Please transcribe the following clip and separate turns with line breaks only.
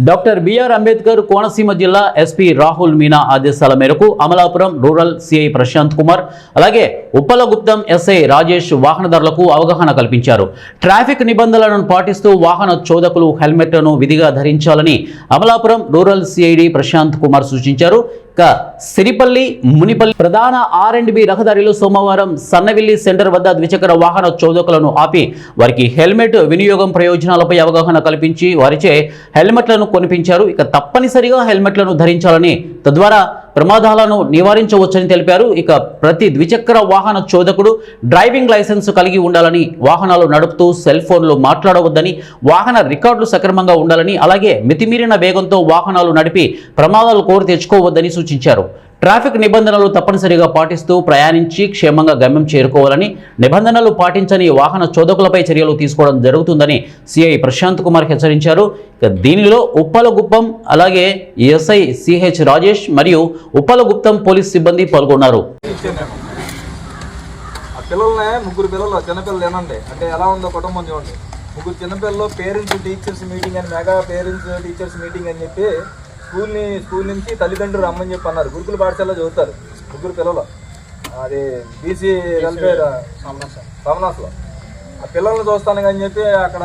Doctor BR Ambedkar Konaseema జిల్లా SP Rahul Meena ఆదేశాల మేరకు అమలాపురం రూరల్ సిఐ ప్రశాంత్ కుమార్ అలాగే ఉప్పలగుప్తం ఎస్ఐ రాజేష్ వాహనదారులకు అవగాహన కల్పించారు. ట్రాఫిక్ నిబంధనలను పాటిస్తూ వాహన చోదకులు హెల్మెట్లను విధిగా ధరించాలని అమలాపురం రూరల్ సిఐడి ప్రశాంత్ కుమార్ సూచించారు. సిరిపల్లి మునిపల్లి ప్రధాన R&B రహదారిలో సోమవారం సన్నవిల్లి సెంటర్ వద్ద ద్విచక్ర వాహన చోదకులను ఆపి వారికి హెల్మెట్ వినియోగం ప్రయోజనాలపై అవగాహన కల్పించి వారిచే హెల్మెట్లను కొనిపించారు. తప్పనిసరిగా హెల్మెట్లను ధరించాలని తద్వారా ప్రమాదాలను నివారించవచ్చని తెలిపారు. ప్రతి ద్విచక్ర వాహన చోదకుడు డ్రైవింగ్ లైసెన్స్ కలిగి ఉండాలని, వాహనాలు నడుపుతూ సెల్ ఫోన్లు మాట్లాడవద్దని, వాహన రికార్డులు సక్రమంగా ఉండాలని, అలాగే మితిమీరిన వేగంతో వాహనాలు నడిపి ప్రమాదాలు కోరి తెచ్చుకోవద్దని సూచించారు. ట్రాఫిక్ నిబంధనలు తప్పనిసరిగా పాటిస్తూ ప్రయాణించి క్షేమంగా గమ్యం చేరుకోవాలని, నిబంధనలు పాటించని వాహన చోదకులపై చర్యలు తీసుకోవడం జరుగుతుందని సిఐ ప్రశాంత్ కుమార్ హెచ్చరించారు. దీనిలో ఉప్పలగుప్పం అలాగే ఎస్ఐ సిహెచ్ రాజేష్ మరియు ఉప్పలగుప్తం పోలీస్ సిబ్బంది పాల్గొన్నారు.
ముగ్గురు పిల్లలు చిన్నపిల్లలు ఏనండి అంటే ఎలా ఉందో కుటుంబం చూడండి. ముగ్గురు చిన్నపిల్లలు పేరెంట్స్ టీచర్స్ మీటింగ్ అని మెగా పేరెంట్స్ టీచర్స్ మీటింగ్ అని చెప్పి స్కూల్ నుంచి తల్లిదండ్రులు రమ్మని చెప్పి అన్నారు. గురుకుల పాఠశాలలో చదువుతారు ముగ్గురు పిల్లలు. అది బీసీ వెల్ఫేర్ సమనాస్లో ఆ పిల్లల్ని చూస్తాను అని చెప్పి అక్కడ